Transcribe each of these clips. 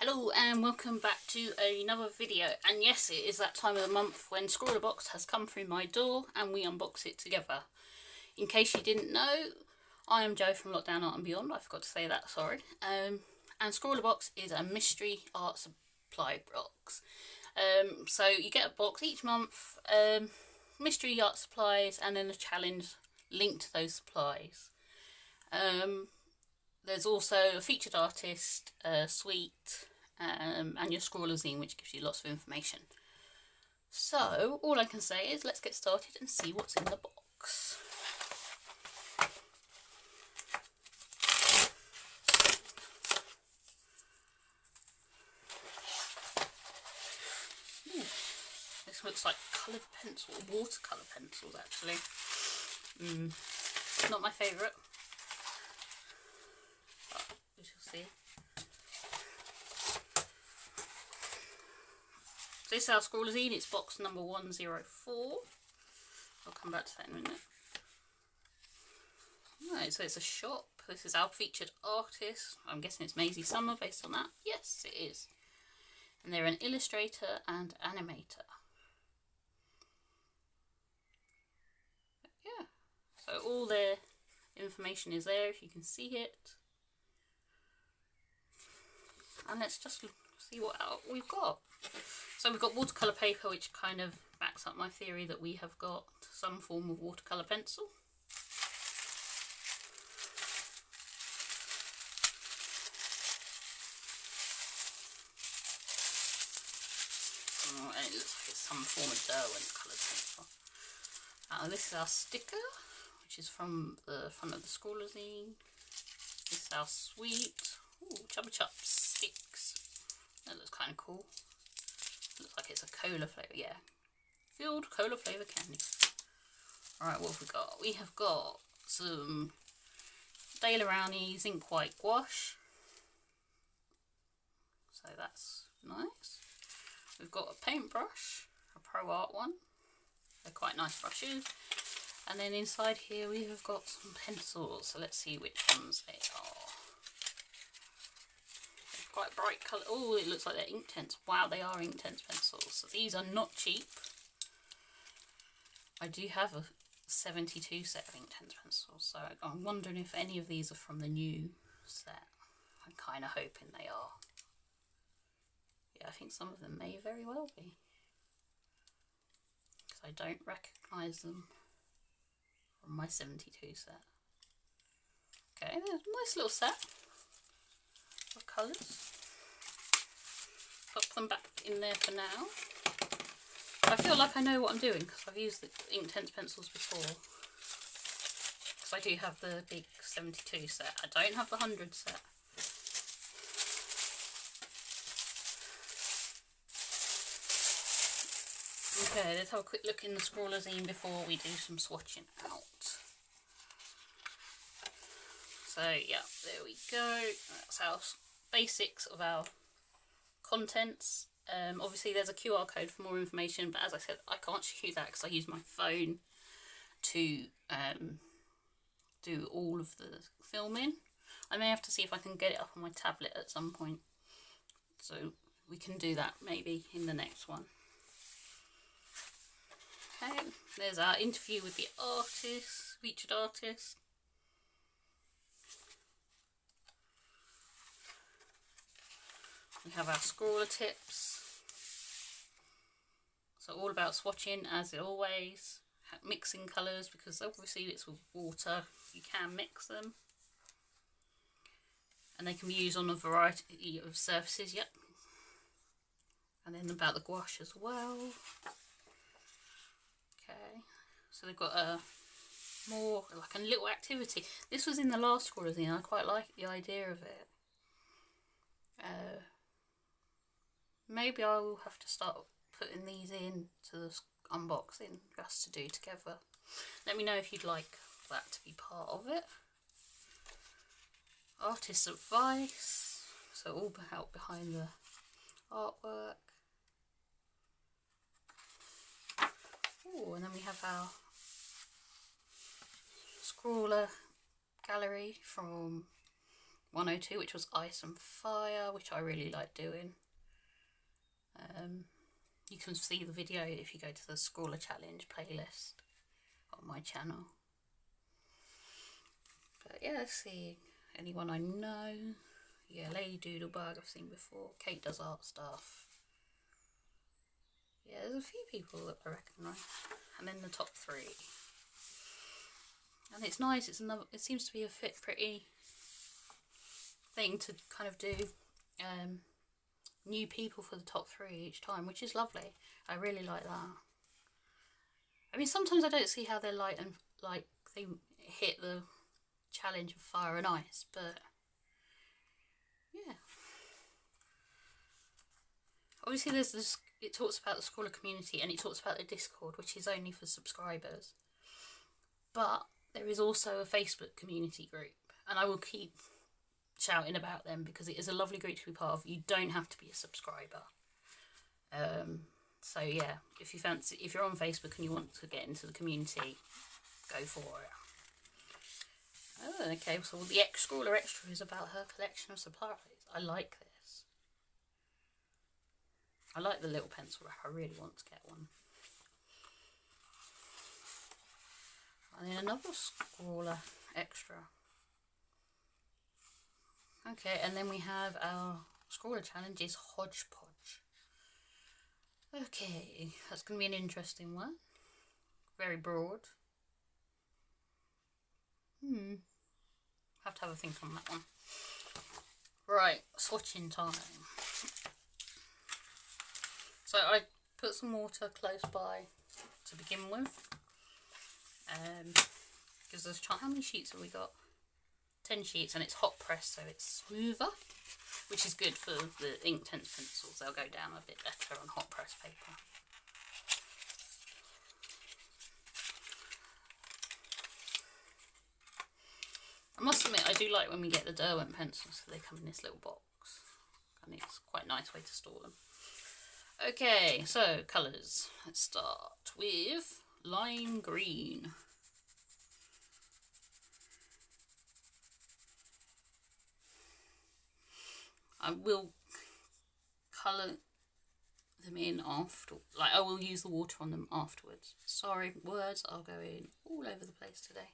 Hello and welcome back to another video, and yes, it is that time of the month when Scrawlrbox has come through my door and we unbox it together. In case you didn't know, I am Jo from Lockdown Art and Beyond. I forgot to say that, sorry. And Scrawlrbox is a mystery art supply box. So you get a box each month, mystery art supplies, and then a challenge linked to those supplies. There's also a featured artist, suite, and your Scrawlr Zine, which gives you lots of information. So all I can say is let's get started and see what's in the box. Ooh, this looks like coloured pencil, watercolour pencils actually. Not my favourite. We shall see. So this is our Scrawlr Zine. It's box number 104. I'll come back to that in a minute. Right, so it's a shop. This is our featured artist. I'm guessing it's Maisie Summer based on that. Yes, it is. And they're an illustrator and animator. Yeah. So all their information is there if you can see it. And let's just see what we've got. So we've got watercolour paper, which kind of backs up my theory that we have got some form of watercolour pencil. And it looks like it's some form of Derwent coloured pencil. This is our sticker, which is from the front of the Scrawlr Zine. This is our sweet. Ooh, Chubba Chup sticks. That looks kind of cool. Looks like it's a cola flavour, yeah. Filled cola flavour candy. Alright, what have we got? We have got some Daler Rowney zinc white gouache. So that's nice. We've got a paintbrush, a Pro Art one. They're quite nice brushes. And then inside here we have got some pencils. So let's see which ones they are. Quite bright colour. Oh, it looks like they're Inktense. Wow, they are Inktense pencils. So these are not cheap. I do have a 72 set of Inktense pencils, so I'm wondering if any of these are from the new set. I'm kind of hoping they are. Yeah, I think some of them may very well be, because I don't recognise them from my 72 set. Okay, there's a nice little set of colours. Pop them back in there for now. I feel like I know what I'm doing because I've used the Inktense pencils before. Because I do have the big 72 set. I don't have the 100 set. Okay, let's have a quick look in the Scrawlr Zine before we do some swatching out. So yeah, there we go. That's our basics of our contents. Obviously there's a QR code for more information, but as I said, I can't show you that because I use my phone to do all of the filming. I may have to see if I can get it up on my tablet at some point, so we can do that maybe in the next one. Okay, there's our interview with the artist, featured artist. We have our Scrawlr tips. So all about swatching as always. Mixing colours, because obviously it's with water. You can mix them. And they can be used on a variety of surfaces, yep. And then about the gouache as well. Okay. So they've got a more like a little activity. This was in the last Scrawlr Zine. I quite like the idea of it. Maybe I will have to start putting these in to the unboxing just to do together. Let me know if you'd like that to be part of it. Artist advice. So all about behind the artwork. Oh, and then we have our Scrawlr gallery from 102, which was Ice and Fire, which I really like doing. You can see the video if you go to the Scrawlr Challenge playlist on my channel. But yeah, let's see. Anyone I know? Yeah, Lady Doodlebug I've seen before. Kate does art stuff. Yeah, there's a few people that I recognise. And then the top 3. And it's nice, it seems to be a pretty thing to kind of do new people for the top 3 each time, which is lovely. I really like that. I mean, sometimes I don't see how they're light and like they hit the challenge of Fire and Ice, but yeah. Obviously there's this, it talks about the Scrawlr community and it talks about the Discord, which is only for subscribers. But there is also a Facebook community group, and I will keep shouting about them because it is a lovely group to be part of. You don't have to be a subscriber. So yeah, if you're on Facebook and you want to get into the community, go for it. Oh, okay, so the Scrawlr Extra is about her collection of supplies. I like this. I like the little pencil wrap. I really want to get one. And then another Scrawlr Extra. Okay, and then we have our Scrawlr Challenges Hodgepodge. Okay, that's going to be an interesting one. Very broad. Have to have a think on that one. Right, swatching time. So I put some water close by to begin with. Gives us how many sheets have we got? 10 sheets, and it's hot press, so it's smoother, which is good for the Inktense pencils. They'll go down a bit better on hot press paper. I must admit, I do like when we get the Derwent pencils, so they come in this little box, and it's quite a nice way to store them. Okay, so colours. Let's start with lime green. I will colour them in after, like I will use the water on them afterwards. Sorry, words are going all over the place today.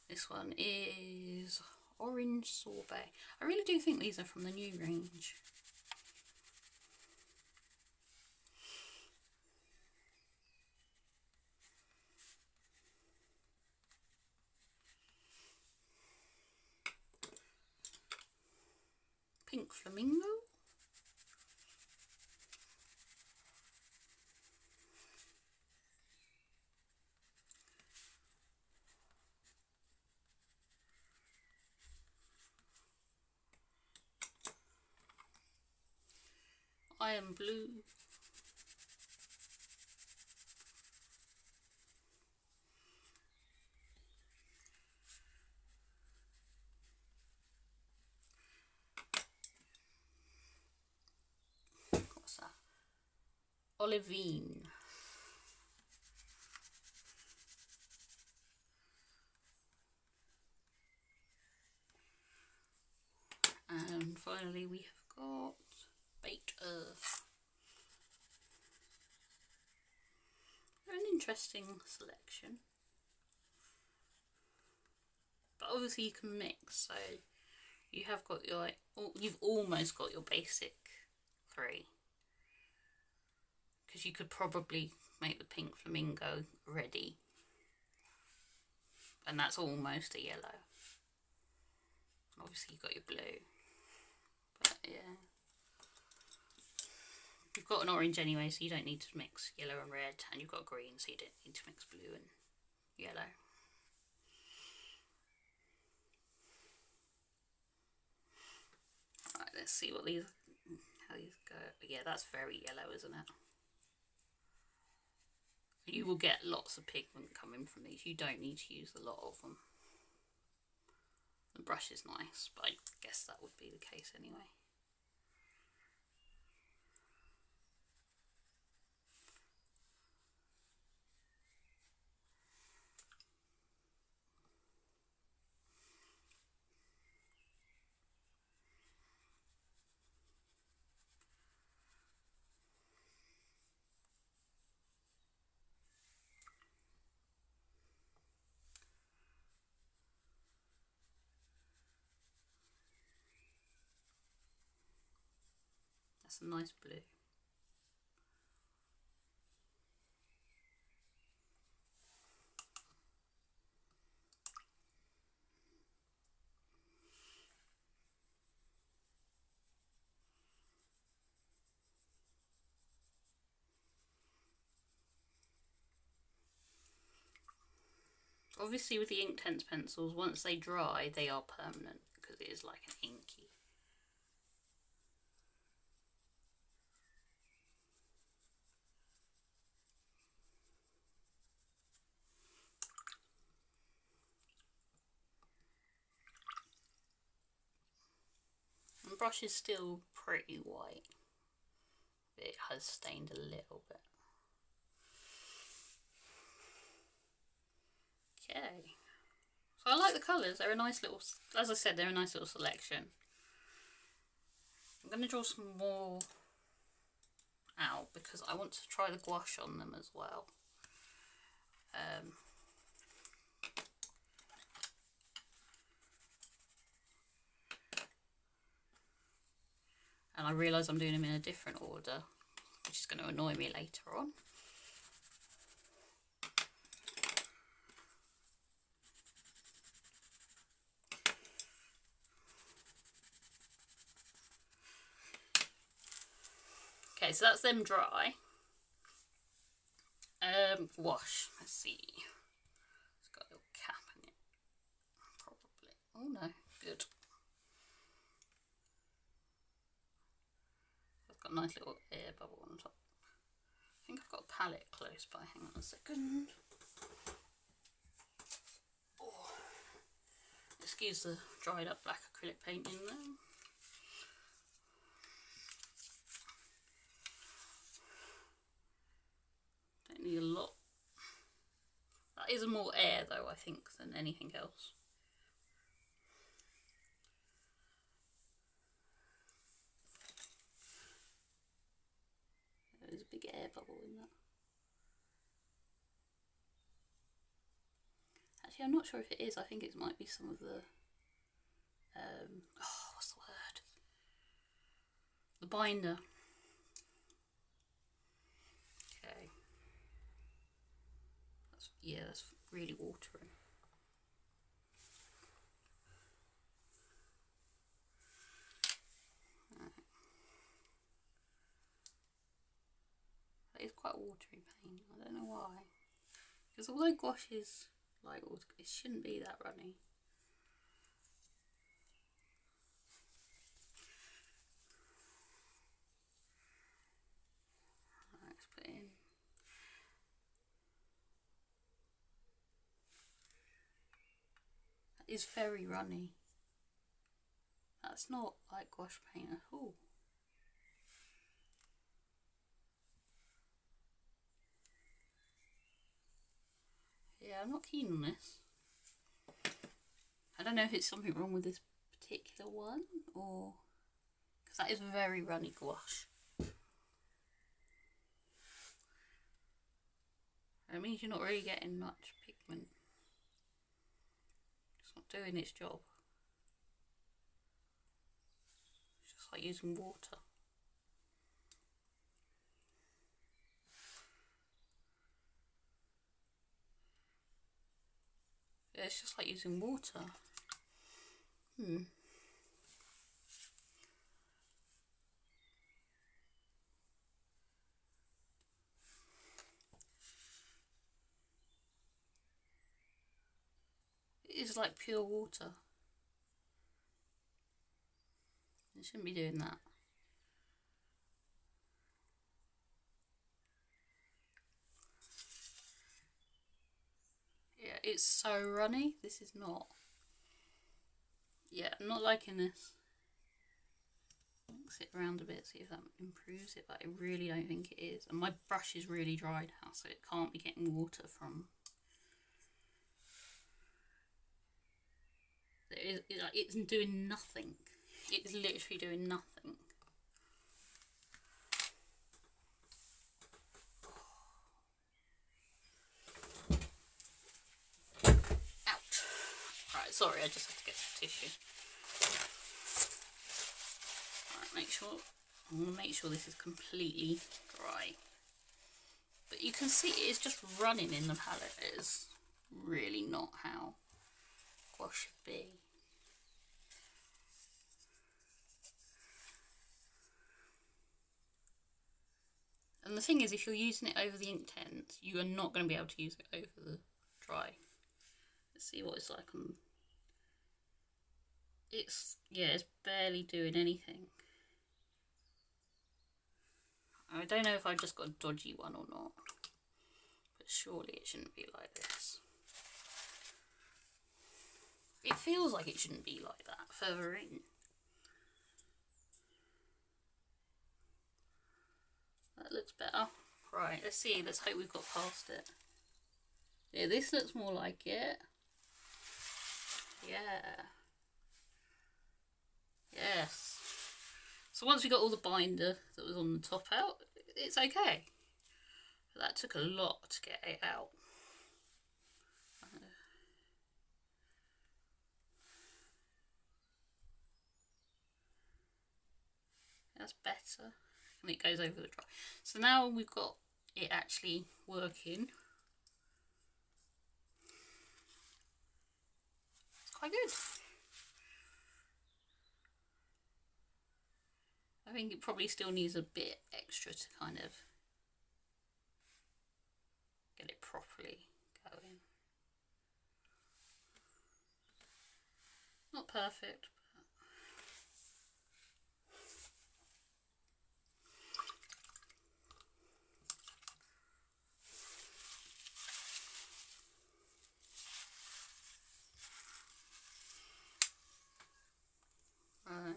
This one is Orange Sorbet. I really do think these are from the new range. Pink Flamingo. Iron Blue. What's that? Olivine. And finally we have got Baked Earth. They're an interesting selection. But obviously you can mix, so you have got your, like, you've almost got your basic 3. Because you could probably make the Pink Flamingo ready. And that's almost a yellow. Obviously you've got your blue. But yeah. You've got an orange anyway, so you don't need to mix yellow and red. And you've got green, so you don't need to mix blue and yellow. Right, let's see what these, how these go. Yeah, that's very yellow, isn't it? You will get lots of pigment coming from these. You don't need to use a lot of them. The brush is nice, but I guess that would be the case anyway. That's a nice blue. Obviously with the Inktense pencils, once they dry, they are permanent because it is like an inky. The brush is still pretty white. It has stained a little bit. Okay. So I like the colours. They're a nice little, as I said, they're a nice little selection. I'm going to draw some more out because I want to try the gouache on them as well. And I realise I'm doing them in a different order, which is going to annoy me later on. Okay, so that's them dry. Gouache, let's see. It's got a little cap in it, probably. Oh no, good. I've got a nice little air bubble on top. I think I've got a palette close by, hang on a second. Oh. Excuse the dried up black acrylic paint in there. Don't need a lot. That is more air though, I think, than anything else. There's a big air bubble in that. Actually, I'm not sure if it is. I think it might be some of the oh, what's the word? The binder. Okay. Yeah, that's really watery. Right. That is quite watery paint. I don't know why. Because although gouache is light water, it shouldn't be that runny. Right, let's put it in. That is very runny. That's not like gouache paint at all. Yeah, I'm not keen on this. I don't know if it's something wrong with this particular one or because that is very runny gouache. It means you're not really getting much pigment. It's not doing its job. It's just like using water. Yeah, it's just like using water. It is like pure water. It shouldn't be doing that. Yeah, it's so runny. This is not. Yeah, I'm not liking this. Mix it around a bit, see if that improves it, but I really don't think it is. And my brush is really dry now, so it can't be getting water from. It's doing nothing. It's literally doing nothing. Ouch. Right, sorry, I just have to get some tissue. Alright, make sure I'm going to make sure this is completely dry. But you can see it's just running in the palette. It's really not how gouache should be. And the thing is, if you're using it over the Inktense, you are not going to be able to use it over the dry. Let's see what it's like on... It's barely doing anything. I don't know if I've just got a dodgy one or not, but surely it shouldn't be like this. It feels like it shouldn't be like that further in. That looks better. Right, let's see, let's hope we've got past it. Yeah, this looks more like it. Yeah. Yes. So once we got all the binder that was on the top out, it's okay. But that took a lot to get it out. That's better. And it goes over the dry. So now we've got it actually working. It's quite good. I think it probably still needs a bit extra to kind of get it properly going. Not perfect, but... Right.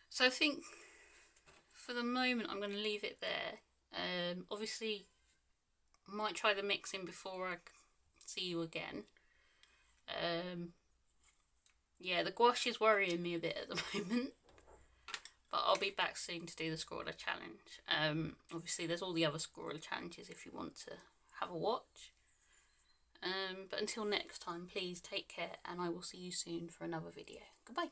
So I think for the moment I'm going to leave it there. Obviously I might try the mixing before I see you again. Yeah, the gouache is worrying me a bit at the moment, but I'll be back soon to do the Scrawlr challenge. Obviously there's all the other Scrawlr challenges if you want to have a watch. But until next time, please take care and I will see you soon for another video. Goodbye.